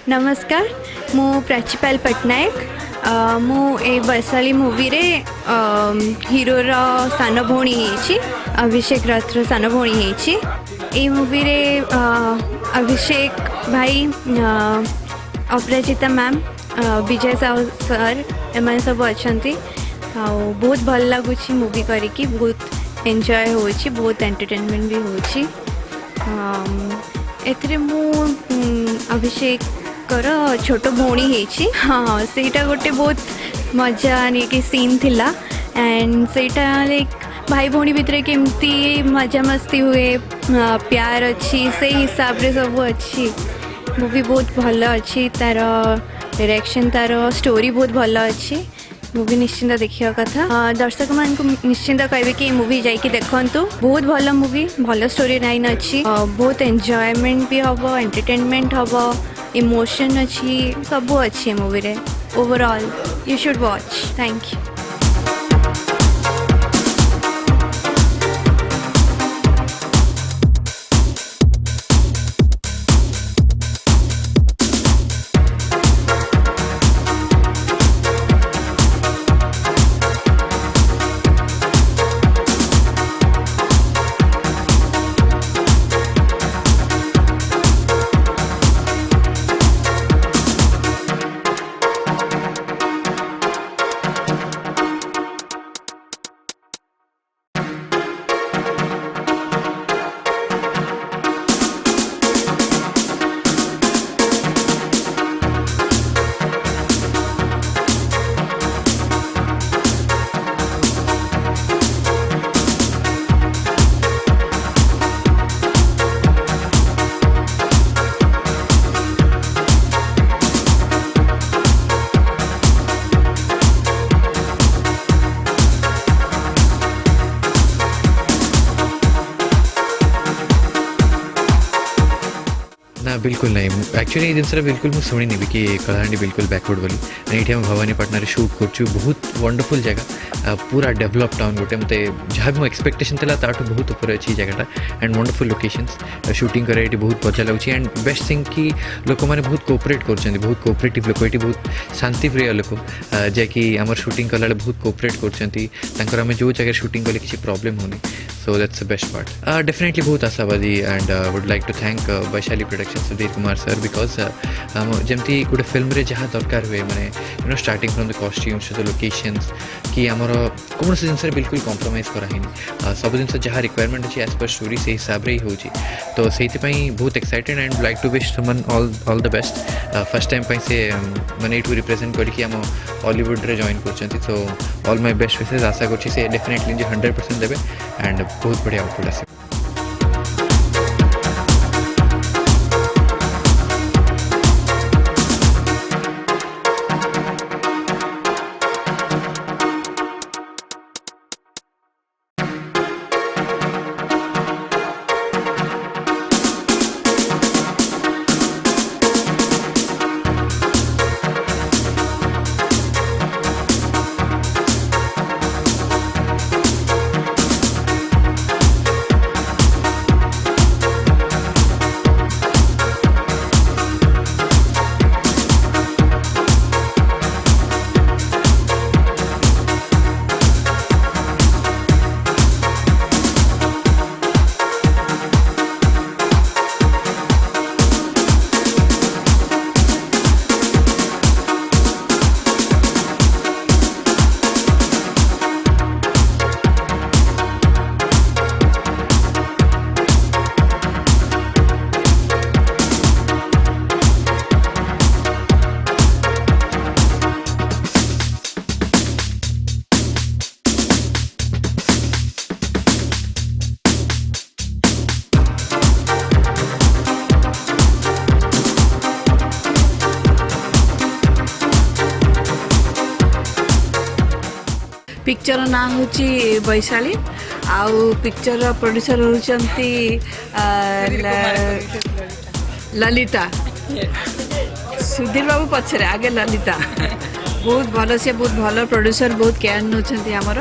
नमस्कार मु प्राचीपाल पट्टनायक मु ए वैशाली मूवी रे हीरोर सान भौणी होइछि अभिषेक रथर सान भौणी होइछि ए मूवी रे अभिषेक भाई अपराजिता मैम विजय साहू सर एम सब अच्छा बहुत भल लगुच मूवी करी बहुत एंजॉय होछि बहुत एंटरटेनमेंट भी होछि एथरे मु अभिषेक कर छोट भौणी होइछि हाँ सेटा गोटे बहुत मजा नहीं कि सीन थिला एंड सेटा लाइक भाई भौणी भितर केमती मजा मस्ती हुए प्यार अच्छी से हिसाब रे सब अच्छी मूवी बहुत भल अच्छी तार डायरेक्शन तार स्टोरी बहुत भल अच्छी मूवी निश्चिंत देखिया कथा दर्शक मान को निश्चिंत कहबे कि मूवी जाइए देखंतु बहुत भल मूवी भल स्टोरी लाइन अच्छी बहुत एंजॉयमेंट भी हम एंटरटेनमेंट हम इमोशन अच्छी सब अच्छी मूवी रे overall you should watch thank you ना बिल्कुल नहीं एक्चुअली ये जिनस बिल्कुल मुझे शुणी नहीं कि कलाहांडी बिल्कुल बैकवर्ड बोली ये हम भवानीपाटना शूट कर बहुत वंडरफुल जगह पूरा डेवलप टाउन गोटे मत जहाँ भी मो एक्सपेक्टेशन था ताठू बहुत ऊपर अच्छी जगह एंड वंडरफुल लोकेशंस शूटिंग करे ये बहुत मजा लगुच एंड बेस्ट थिंग कि लोक मैंने बहुत कोऑपरेट कर बहुत कोऑपरेटिव लोक ये बहुत शांतिप्रिय लोक जैकि आम शूटिंग कला बहुत कोऑपरेट कर आम जो जगह शूटिंग कले किसी प्रॉब्लम होनी so that's the best part definitely बहुत आशावादी and would like to thank Vaishali production Sudhir Kumar sir because जमती गोटे फिल्म रे जहाँ दरकार हुए मैंने you know starting from the costumes to the locations कि आमर कौन से जिनस बिल्कुल कॉम्प्रोमाइज कराही सब जिन जहाँ रिक्वायरमेंट अच्छी एज पर स्टोरी से हिसाब से ही हो तो से बहुत excited and like to wish someone all the best first time से मैंने ये रिप्रेजेंट करके आम हॉलीवुड रे जॉइन कर so all my best wishes आशा कर डेफिनेटली 100% देवे एंड बहुत बढ़िया आउटपुट आसे पिक्चर ना हूँ वैशाली आउ पिक्चर प्रोड्यूसर होती ललिता सुधीर बाबू पछरे आगे ललिता बहुत भल से बहुत भल प्रोड्यूसर बहुत केयर नौकर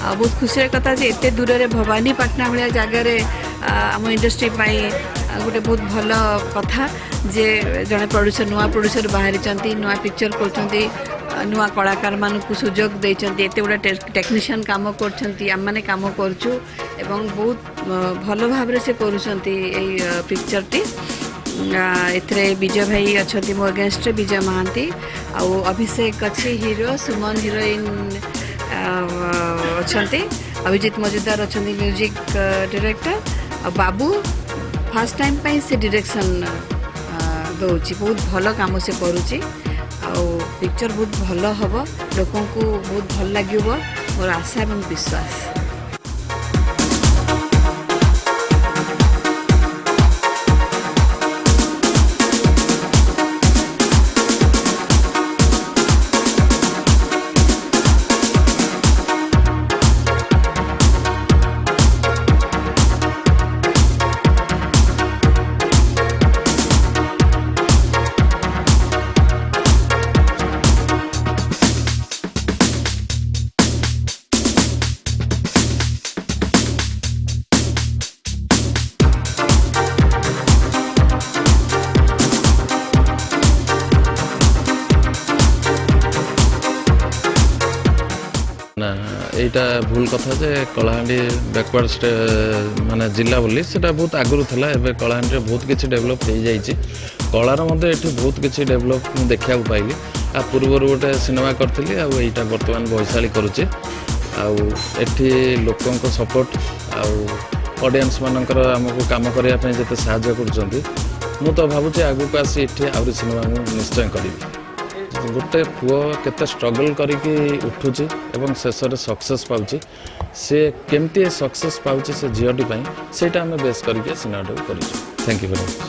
बहुत खुशी कथा एत दूर भवानीपाटना भाया जगार आम इंडस्ट्री गोटे बहुत भल कथा जे जड़े प्रोड्यूसर नुआ प्रोड्यूसर बाहरी नुआ पिक्चर कर नुआ कलाकार मानक सुजोग देते एत गुड़ा टेक्नीशियन काम कर काम करचु एवं बहुत भल भाव से करुँच पिक्चर टी एथरे विजय भाई अच्छा मो अगेंस्ट विजय महांती आउ अभिषेक अच्छी हीरो सुमन हिरोइन अच्छा अभिजीत मजुदार अच्छा म्यूजिक डायरेक्टर आ बाबू फर्स्ट टाइम पे से डायरेक्शन दौची बहुत भल काम से करुच्ची पिक्चर बहुत भल हम लोक बहुत भल लगे मोर आशा और विश्वास। ना এইটা ভুল কথা যে কলাহান্ডি ব্যাকওয়ার্ড মানে জিলা বলি সেটা বহুত আগুরু থলা এবে কলাহান্ডিরে বহুত কিছু ডেভেলপ হয়ে যাইছি কলার মধ্যে এটি বহুত কিছু ডেভেলপ মু দেখিବାକୁ পাইলি आ पूर्वर गोटे सिनेमा करथिली आ एटा वर्तमान बैशाली करूचे आ एठी लोकों को सपोर्ट आ ऑडियंस मानकर हमको काम करया पे जते सहायता करछंती मु तो भाबुचे आगु को आसी एठी आउरी सिनेमा मु निश्चय करिबी गोटे पुओ केते स्ट्रगल करिकी उठुची एवं शेष रे सक्सेस पाउची से केमती सक्सेस पाउची से जियोटी पई सेटा हम बेस करिके सिनेमा करिछु। Thank you very much.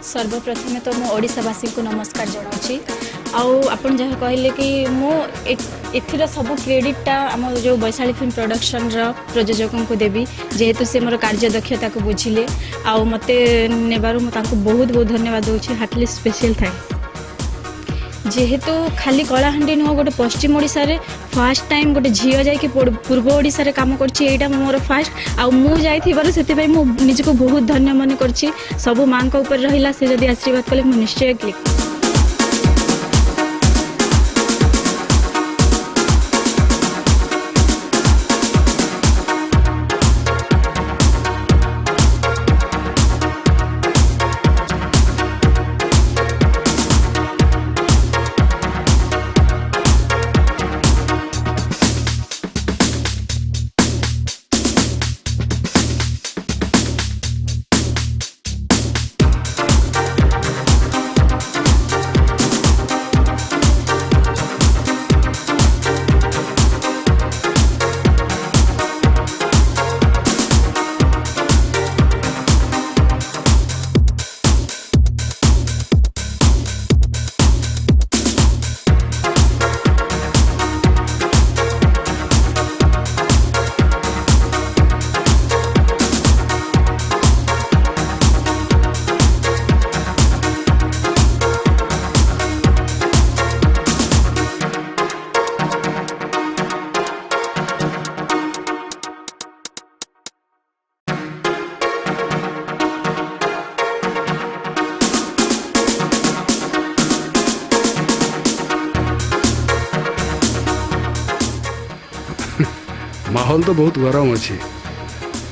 सर्वप्रथमे तो मो ओडिशावासी को नमस्कार जनाऊँगी आपण जहाँ कहले कि मो एथिर सब क्रेडिटा आम जो वैशाली फिल्म प्रोडक्शन प्रयोजकों को देवी जेहेतु से मोर कार्यदक्षता को बुझिले आउ मते नेबारु मो तांको बहुत बहुत धन्यवाद दूची हार्टली स्पेशल थैंक्स जेहेतु खाली कलाहांडी नुह गोटे पश्चिम ओडिशा रे फर्स्ट टाइम गोटे झील जाकि पूर्व ओडिशा रे काम करछि मोर फास्ट आउ मु जाइथिबार सेति मु निजको बहुत धन्य मन करछि सब मां को ऊपर रहिला से जदि आशीर्वाद कले मु निश्चय क्लिक माहौल तो बहुत गरम अच्छी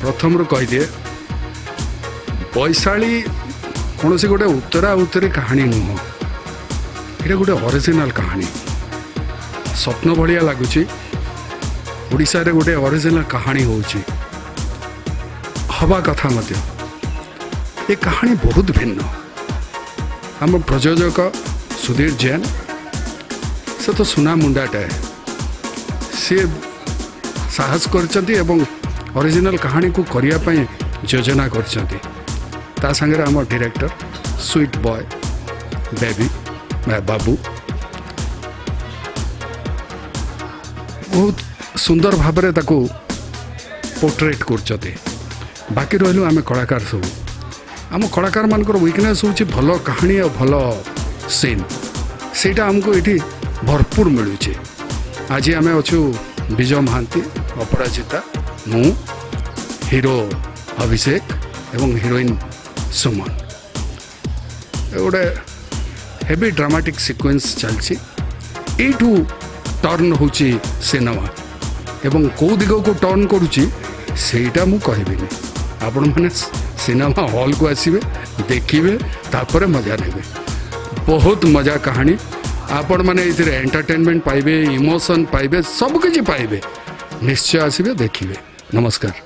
प्रथम रू कहीदे वैशाली कौन सी गोटे उत्तरा उत्तरी कहानी नुह ये गोटे ओरिजिनल कहानी स्वप्न भाया लगुच ओडिशा रे गोटे ओरिजिनल कहानी होची हवा कथा मध्य ये कहानी बहुत भिन्न आम प्रयोजक सुधीर जैन से तो सुना मुंडाटे सी साहस करछंती एवं ओरिजिनल कहानी को करिया पई योजना करछंती ता संगे आम डायरेक्टर स्वीट बॉय बेबी बाबू बहुत सुंदर भाबरे ताको पोर्ट्रेट करछते बाकी रहलु आम कलाकार सब आम कलाकार मानकर वीकनेस होची भलो कहानी और भलो सीन सेटा हमको एठी भरपूर मिलुचे आज आम अच्छु विजय महांती अपराजिता मु हीरो अभिषेक एवं हिरोइन सुमन गोटे हेवी ड्रामाटिक सिक्वेन्स चलछि एठू टर्न होची सिनेमा एवं को दिग को टर्न करुची सेटा मु कहबिनी आपण माने सिनेमा हॉल को आसीबे देखिबे तापर मजा नेबे बहुत मजा कहानी आपण माने इधर एंटरटेनमेंट पाइबे इमोशन पाइबे सब किछि पाइबे निश्चय आसबे देखिए नमस्कार।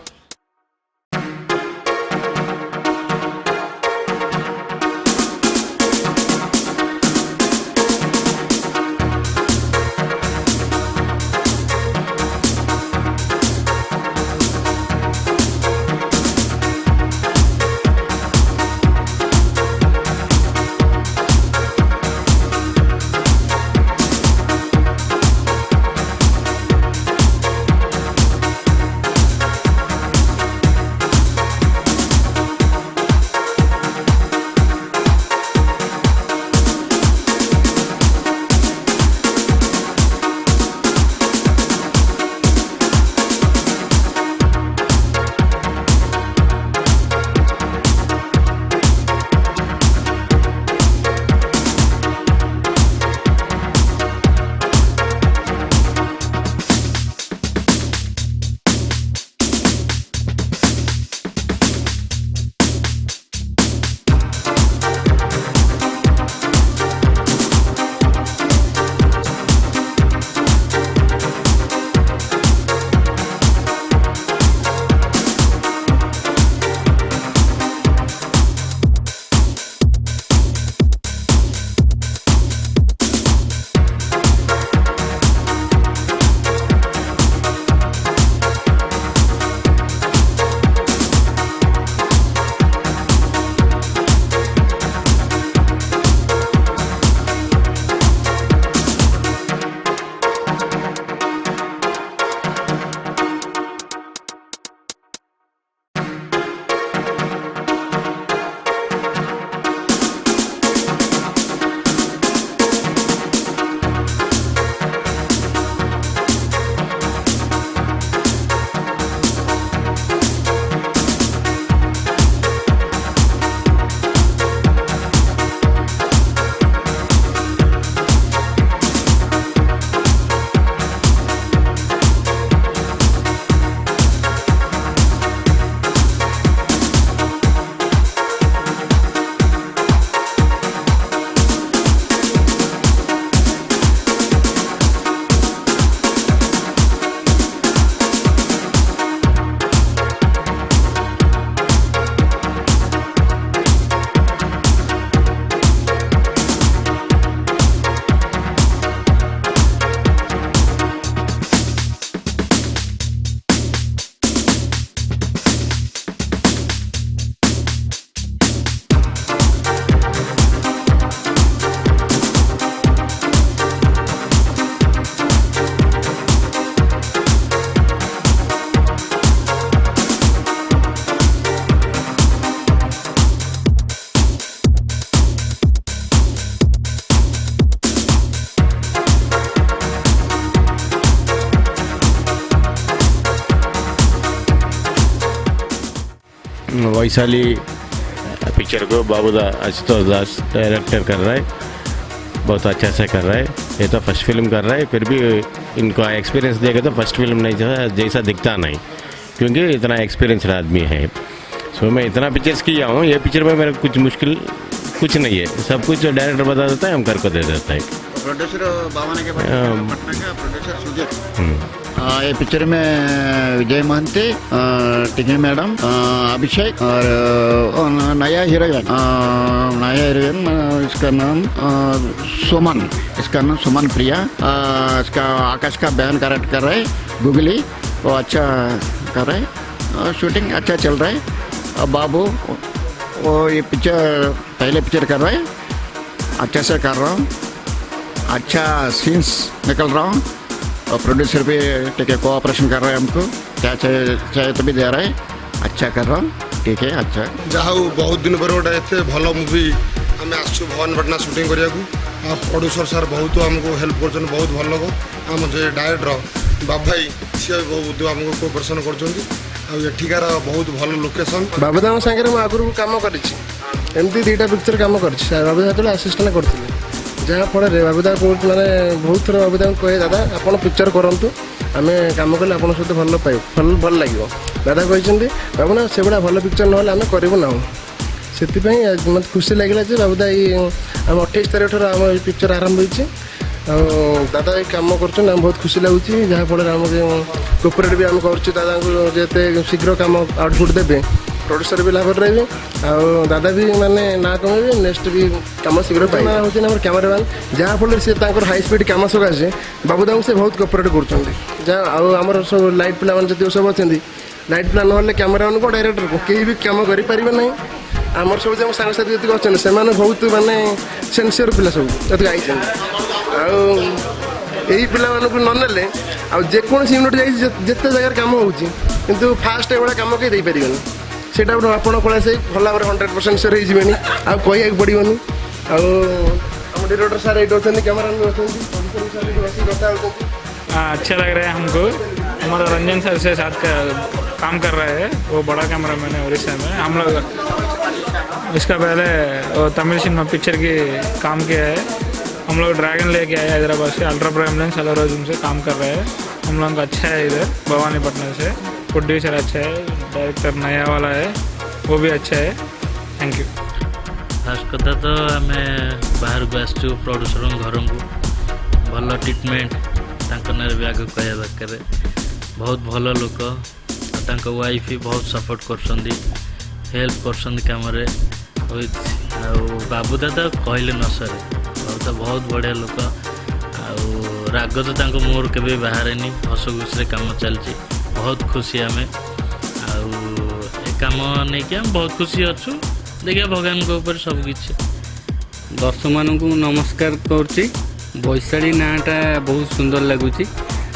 वैशाली पिक्चर को बाबूदा आशुतोष दास डायरेक्टर कर रहा है, बहुत अच्छा से कर रहा है। ये तो फर्स्ट फिल्म कर रहा है, फिर भी इनको एक्सपीरियंस देगा तो फर्स्ट फिल्म नहीं जैसा दिखता नहीं, क्योंकि इतना एक्सपीरियंस आदमी है। सो मैं इतना पिक्चर्स किया हूँ, ये पिक्चर में मेरा कुछ मुश्किल कुछ नहीं है, सब कुछ डायरेक्टर बता देता है, हम करके दे देता है। प्रोड्यूसर बावाना के पटना का प्रोड्यूसर सुजीत। ये पिक्चर में विजय महंती, टिकी मैडम, अभिषेक और नया हीरोइन इसका नाम सुमन, इसका नाम सुमन प्रिया। इसका आकाश का बहन कैरेक्टर कर रहे हैं गुगली, वो अच्छा कर रहे हैं, शूटिंग अच्छा चल रहा है। और बाबू वो ये पिक्चर पहले पिक्चर कर रहा है, अच्छा से कर रहा हूँ, अच्छा सीन्स निकल रहा हूँ। और प्रोड्यूसर भी ठीक है, कोऑपरेशन कर रहे हैं, हमको क्या चाहिए तो भी दे रहा है, अच्छा कर रहा हूँ, ठीक है अच्छा। जहाँ बहुत दिन पर गोटे एत भल मुवी आम आसु भवानीपाटना सुटिंग करने प्रोड्यूसर सार बहुत आमको हेल्प कर, बहुत भल लोक। आम जो डायरेक्टर बाबू भाई सी बहुत आमको कोऑपरेशन कर, बहुत भल लोकेशन। बाबूदा सागर आगुरी कम करमती 2टा पिक्चर कम कर बाबूदा जो आसिस्टांट करते, जहाँफल बाबूदा मैंने बहुत थर बाबूदा कहे दादा आप पिक्चर करूँ, आम कम कले आप सहित भल पाइब भल लगे। दादा कहते बाबूना से भाया भल पिक्चर ना आम करूँ ना, से मत खुशी लगे बाबूदा आम 28 तारीख ठार आम पिक्चर आरंभ हो। दादा ये कम कर बहुत खुशी लगुच, जहाँफल आम कोपरेट भी आम कर दादा को जिते शीघ्र कम आउटपुट देवे, प्रोड्यूसर भी लाभ रही, दादा भी माने ना कमे नेक्स्ट भी कम शीघ्र पाए। हूँ आम कैमेरामैन, जहाँफल से हाई स्पीड कम सकाशे बाबूदा को से बहुत कोपरेट कर। सब लाइट पिला जो सब अच्छा लाइट पिला ना कैमेरामैन को डायरेक्टर को कहीं भी कम करें ना, आमर सब जो सांगसाथी जी अच्छा से बहुत मानने सेनसीयर पिला सब जी आई यही पिला नने जेकोसी यूनिट जिते जगह कम हो फास्ट ये कम कहीं दे पारे से आप कौन से भल भाव 100% सेयर होने आगे पड़ोनी। आम डायरेक्टर सार ये अच्छा, कैमरामैन भी अच्छा, अच्छा लग रहा है हमको। हमारा रंजन सर से साथ काम कर रहा है, वो बड़ा कैमरामैन है उड़ीसा में। हम लोग इसका पहले वो तमिल सिनेमा पिक्चर की काम किया है। हम लोग ड्रैगन लेके आए हैदराबाद से, अल्ट्रा प्राइम लेंस एलोरोजूम से काम कर रहे हैं। हम लोग का अच्छा है इधर भवानीपटना से, प्रोड्यूसर अच्छा है, डायरेक्टर नया वाला है वो भी अच्छा है। Thank you. फास्ट कथा तो आम बाहर को आसचु प्रोड्यूसर घर को भल ट्रिटमेंट ना भी आगे कह दरकार, बहुत भल लोक, वाइफ भी बहुत सपोर्ट कर हेल्प कर कम। बाबूदा तो कहले न सर, बाबूदा बहुत बढ़िया लोक, राग तो मोर के बाहर हस खुशी कम चलती, बहुत खुशी आम कम नहीं कि बहुत खुशी अच्छु। देखिए भगवान के ऊपर सबकि। दर्शक मानक नमस्कार करुच्ची। वैशाली नाटा बहुत सुंदर लगुच।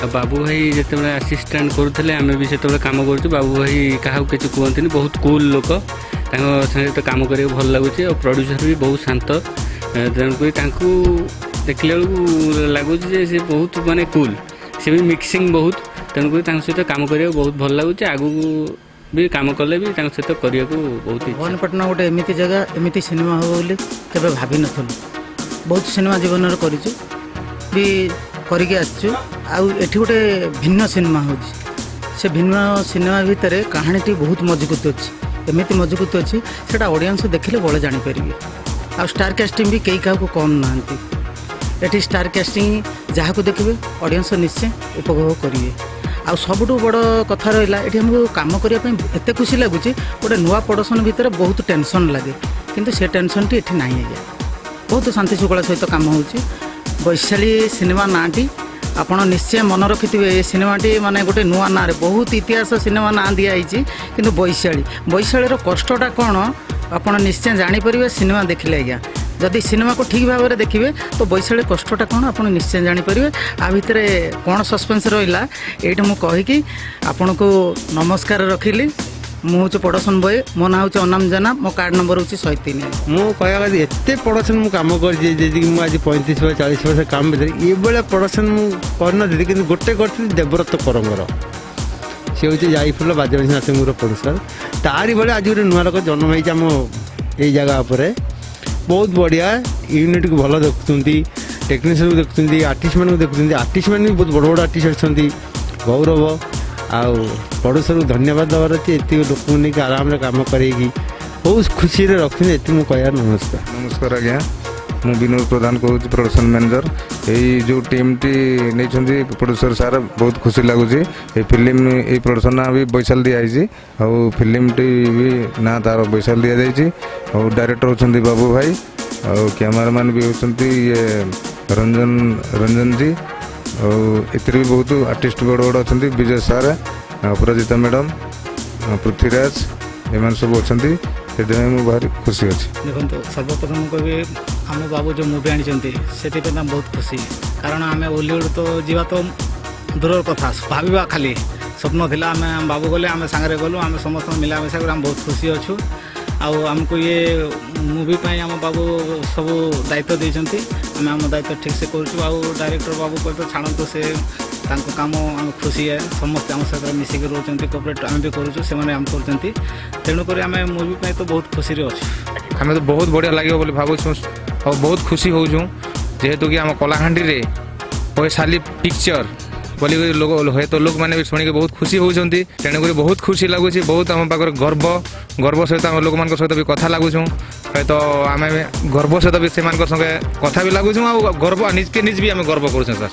बाबू भाई जिते आसिस्टांट करुले आम भी से कम कर, बाबू भाई क्या किसी कहते बहुत कूल लोक, सहित कम कर भल लगुच। और प्रोड्यूसर भी बहुत शांत, तेणुक देखला लगुच से बहुत माने कूल, से भी मिक्सिंग बहुत, तेणुक सहित कम कर बहुत भल लगुच। आगू भी कम कले भी सहित करने को बहुत। भवानीपटना गोटे एमती जगह एमती सिनेमा हो बोली केवे भाभी नथुलु। बहुत सिनेमा जीवन में कर करके आठी गोटे भिन्न सिनेमा हो, से भिन्न सिनेमा भितर कहानी बहुत मजबूत अच्छी, एमती मजबूत अच्छी से ऑडियंस देखले बड़े जानीपर। आ स्टार कास्टिंग भी कई क्या कम ना, ये स्टार कास्टिंग जहाँ को देखिए ऑडियंस निश्चय उपभोग करेंगे। आ सबुठ बड़ कथा रहा ये हमको कम करने एत खुशी लगुच। गोटे नुआ प्रोडक्शन भितर बहुत टेंशन लगे, किंतु से टेंशन टी एठी नहीं आज्ञा, बहुत शांति शुक्ला सहित काम हो। वैशाली सिनेमा नाटी आपड़ निश्चय मन रखिथे, ये सिनेमाटी माने गोटे नुआ ना बहुत इतिहास सिनेमा ना दिखाई, किंतु वैशालीर कष्टटा कौन आप निश्चय जानीपर सिनेमा देखिले आज्ञा। जदि सिनेमा को ठीक भाव में देखिए तो वैशाली कष्टटा कौन आप निश्चय जानीपर। आ भितर कौन सस्पेंस रहा ये मुझे कहीकि आपण को नमस्कार रखिली। मुझे प्रोडक्शन बॉय, मो ना हूँ अनाम जेना, मो कार्ड नंबर हूँ 103। मु कह एत प्रोडक्शन मुझे कम कर आज 35-40 वर्ष काम भर ये प्रोडक्शन मुझे कि गोटे कर देवव्रत करंगर सी हूँ जाईफुल बाजवासी नाथ प्रोड्यूसर तारी भाई आज गोटे नुआ लोक जन्म होती आम ये जगह पर बहुत बढ़िया यूनिट को भल देखुं टेक्नीशियन को देखुं आर्टिस्ट मान देखुं आर्टिस्ट मैंने भी बहुत बड़ बड़ आर्टिस्ट अच्छा गौरव आउ प्रोड्यूसर को धन्यवाद देवार अच्छे ये लोक नहीं आराम कम करेगी बहुत खुशी रखुँ ये मुझे कह नमस्कार। नमस्कार आज्ञा मु विनोद प्रधान कहूँ प्रोडक्शन मैनेजर यही जो टीम टी नहीं प्रोड्यूसर सार बहुत खुशी लगुच ये फिल्म ये प्रोडक्शन ना भी बैसाल दिखाई आउ फिल्म टी भी ना तार बैसाल दि जाइए और डायरेक्टर होती बाबू भाई और कैमरामैन भी होती ये रंजन जी और एतिर भी बहुत आर्टिस्ट बड़ बड़ अच्छा विजय सार अपराजिता मैडम पृथ्वीराज एम सब अच्छा से भारी खुशी अच्छी। देखो सर्वप्रथम कहि आम बाबू जो मुवी आनी से बहुत खुशी कारण आम हॉलीवुड तो जीवा तो दूर कथा भावा खाली स्वप्न थिला आम बाबू गले आम सांगे गलु आम समस्त मिलामिशा कर बहुत खुशी अच्छु आमको ये मुवी आम बाबू सब दायित्व देते आम आम दायित्व ठीक से करूँ डायरेक्टर बाबू को तो छाणु से काम आम खुशी है समस्त आम सहित मिसिक रोच कोऑपरेट आम भी करूँ से आम कर तेणुक आम मुवी तो बहुत खुशी अच्छे हमें तो बहुत बढ़िया लगे बोली भावुँ और बहुत खुशी हो जेहेतु कि आम कलाहांडी रे वैशाली पिक्चर बोली लोग तो लोक मैंने भी शुणी बहुत खुशी होती तेणुक बहुत खुशी लगुच बहुत आम पाखे गर्व सहित आम लोक मान सहित भी कथा लगुँ तो आम गर्व सहित भी से संगे कथा भी लगुँ गर्व निज के निज भी आम गर्व करूँ सर।